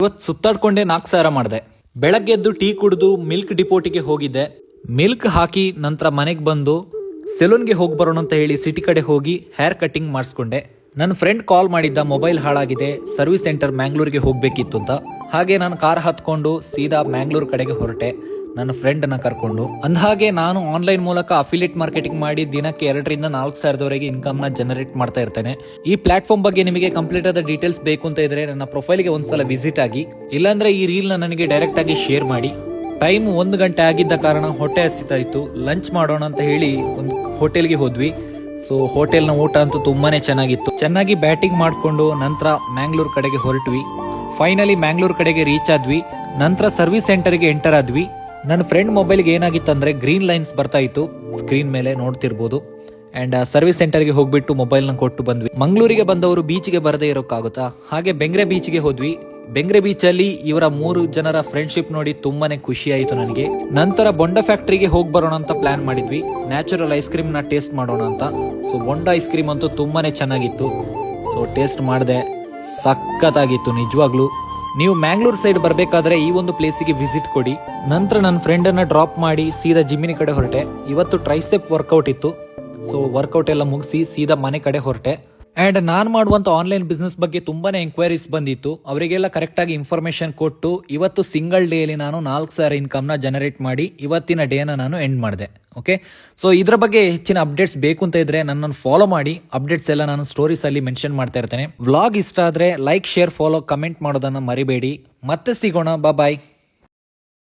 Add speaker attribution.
Speaker 1: ಇವತ್ತು ಸುತ್ತಾಡ್ಕೊಂಡೆ 4,000 ಮಾಡಿದೆ. ಬೆಳಗ್ಗೆ ಎದ್ದು ಟೀ ಕುಡಿದು ಮಿಲ್ಕ್ ಡಿಪೋಟಿಗೆ ಹೋಗಿದ್ದೆ. ಮಿಲ್ಕ್ ಹಾಕಿ ನಂತರ ಮನೆಗೆ ಬಂದು ಸೆಲೂನ್ಗೆ ಹೋಗಿ ಬರೋಣ ಅಂತ ಹೇಳಿ ಸಿಟಿ ಕಡೆ ಹೋಗಿ ಹೇರ್ ಕಟ್ಟಿಂಗ್ ಮಾಡಿಸ್ಕೊಂಡೆ. ನನ್ನ ಫ್ರೆಂಡ್ ಕಾಲ್ ಮಾಡಿದ್ದ, ಮೊಬೈಲ್ ಹಾಳಾಗಿದೆ, ಸರ್ವಿಸ್ ಸೆಂಟರ್ ಮ್ಯಾಂಗ್ಳೂರ್ಗೆ ಹೋಗ್ಬೇಕಿತ್ತು ಅಂತ. ಹಾಗೆ ನಾನು ಕಾರ್ ಹತ್ಕೊಂಡು ಸೀದಾ ಮ್ಯಾಂಗ್ಳೂರ್ ಕಡೆಗೆ ಹೊರಟೆ ನನ್ನ ಫ್ರೆಂಡ್ನ ಕರ್ಕೊಂಡು. ಅಂದಹಾಗೆ ನಾನು ಆನ್ಲೈನ್ ಮೂಲಕ ಅಫಿಲಿಯೇಟ್ ಮಾರ್ಕೆಟಿಂಗ್ ಮಾಡಿ ದಿನಕ್ಕೆ 2,000 ರಿಂದ 4,000 ಇನ್ಕಮ್ನ ಜನರೇಟ್ ಮಾಡ್ತಾ ಇರ್ತೇನೆ. ಈ ಪ್ಲಾಟ್ಫಾರ್ಮ್ ಬಗ್ಗೆ ನಿಮಗೆ ಕಂಪ್ಲೀಟ್ ಆದ ಡೀಟೇಲ್ಸ್ ಬೇಕು ಅಂತ ಇದ್ರೆ ನನ್ನ ಪ್ರೊಫೈಲ್ಗೆ ಒಂದ್ಸಲ ವಿಸಿಟ್ ಆಗಿ, ಇಲ್ಲಾಂದ್ರೆ ಈ ರೀಲ್ನ ನನಗೆ ಡೈರೆಕ್ಟ್ ಆಗಿ ಶೇರ್ ಮಾಡಿ. ಟೈಮ್ 1 ಗಂಟೆ ಆಗಿದ್ದ ಕಾರಣ ಹೊಟ್ಟೆ ಹಸಿತಾ ಇತ್ತು. ಲಂಚ್ ಮಾಡೋಣ ಅಂತ ಹೇಳಿ ಒಂದು ಹೋಟೆಲ್ಗೆ ಹೋದ್ವಿ. ಸೊ ಹೋಟೆಲ್ನ ಊಟ ಅಂತೂ ತುಂಬಾನೇ ಚೆನ್ನಾಗಿತ್ತು. ಚೆನ್ನಾಗಿ ಬ್ಯಾಟಿಂಗ್ ಮಾಡಿಕೊಂಡು ನಂತರ ಮ್ಯಾಂಗ್ಳೂರ್ ಕಡೆಗೆ ಹೊರಟ್ವಿ. ಫೈನಲಿ ಮ್ಯಾಂಗ್ಳೂರ್ ಕಡೆಗೆ ರೀಚ್ ಆದ್ವಿ. ನಂತರ ಸರ್ವಿಸ್ ಸೆಂಟರ್ಗೆ ಎಂಟರ್ ಆದ್ವಿ. ನನ್ನ ಫ್ರೆಂಡ್ ಮೊಬೈಲ್ಗೆ ಏನಾಗಿತ್ತಂದ್ರೆ ಗ್ರೀನ್ ಲೈನ್ಸ್ ಬರ್ತಾ ಇತ್ತು, ಸ್ಕ್ರೀನ್ ಮೇಲೆ ನೋಡ್ತಿರ್ಬೋದು. ಅಂಡ್ ಸರ್ವಿಸ್ ಸೆಂಟರ್ಗೆ ಹೋಗ್ಬಿಟ್ಟು ಮೊಬೈಲ್ನ ಕೊಟ್ಟು ಬಂದ್ವಿ. ಮಂಗಳೂರಿಗೆ ಬಂದವರು ಬೀಚ್ಗೆ ಬರದೇ ಇರೋಕ್ಕಾಗುತ್ತಾ? ಹಾಗೆ ಬೆಂಗ್ರೆ ಬೀಚ್ಗೆ ಹೋದ್ವಿ. ಬೆಂಗ್ರೆ ಬೀಚ್ ಅಲ್ಲಿ ಇವರ 3 ಜನರ ಫ್ರೆಂಡ್ಶಿಪ್ ನೋಡಿ ತುಂಬಾನೇ ಖುಷಿ ಆಯಿತು ನನಗೆ. ನಂತರ ಬೊಂಡ ಫ್ಯಾಕ್ಟ್ರಿಗೆ ಹೋಗಿ ಬರೋಣ ಅಂತ ಪ್ಲಾನ್ ಮಾಡಿದ್ವಿ. ನ್ಯಾಚುರಲ್ ಐಸ್ ಕ್ರೀಮ್ ನ ಟೇಸ್ಟ್ ಮಾಡೋಣ ಅಂತ. ಸೊ ಬೊಂಡ ಐಸ್ ಕ್ರೀಮ್ ಅಂತೂ ತುಂಬಾನೇ ಚೆನ್ನಾಗಿತ್ತು. ಸೊ ಟೇಸ್ಟ್ ಮಾಡಿದೆ, ಸಖತ್ತಾಗಿತ್ತು ನಿಜವಾಗ್ಲು. ನೀವು ಮ್ಯಾಂಗ್ಳೂರ್ ಸೈಡ್ ಬರ್ಬೇಕಾದ್ರೆ ಈ ಒಂದು ಪ್ಲೇಸಿಗೆ ವಿಸಿಟ್ ಕೊಡಿ. ನಂತರ ನನ್ನ ಫ್ರೆಂಡ್ ಅನ್ನ ಡ್ರಾಪ್ ಮಾಡಿ ಸೀದಾ ಜಿಮ್ಮಿನ ಕಡೆ ಹೊರಟೆ. ಇವತ್ತು ಟ್ರೈಸೆಪ್ ವರ್ಕೌಟ್ ಇತ್ತು. ಸೊ ವರ್ಕೌಟ್ ಎಲ್ಲ ಮುಗಿಸಿ ಸೀದಾ ಮನೆ ಕಡೆ ಹೊರಟೆ. ಅಂಡ್ ನಾನು ಮಾಡುವಂತ ಆನ್ಲೈನ್ ಬಿಸ್ನೆಸ್ ಬಗ್ಗೆ ತುಂಬಾನೇ ಎಂಕ್ವೈರೀಸ್ ಬಂದಿತ್ತು. ಅವರಿಗೆಲ್ಲ ಕರೆಕ್ಟ್ ಆಗಿ ಇನ್ಫಾರ್ಮೇಶನ್ ಕೊಟ್ಟು ಇವತ್ತು ಸಿಂಗಲ್ ಡೇಲಿ ನಾನು 4,000 ಇನ್ಕಮ್ನ ಜನರೇಟ್ ಮಾಡಿ ಇವತ್ತಿನ ಡೇನ ನಾನು ಎಂಡ್ ಮಾಡಿದೆ. ಓಕೆ, ಸೊ ಇದ್ರ ಬಗ್ಗೆ ಹೆಚ್ಚಿನ ಅಪ್ಡೇಟ್ಸ್ ಬೇಕು ಅಂತ ಇದ್ರೆ ನನ್ನನ್ನು ಫಾಲೋ ಮಾಡಿ. ಅಪ್ಡೇಟ್ಸ್ ಎಲ್ಲ ನಾನು ಸ್ಟೋರೀಸ್ ಅಲ್ಲಿ ಮೆನ್ಷನ್ ಮಾಡ್ತಾ ಇರ್ತೇನೆ. ವ್ಲಾಗ್ ಇಷ್ಟ ಆದ್ರೆ ಲೈಕ್, ಶೇರ್, ಫಾಲೋ, ಕಮೆಂಟ್ ಮಾಡೋದನ್ನ ಮರಿಬೇಡಿ. ಮತ್ತೆ ಸಿಗೋಣ. ಬಾಯ್.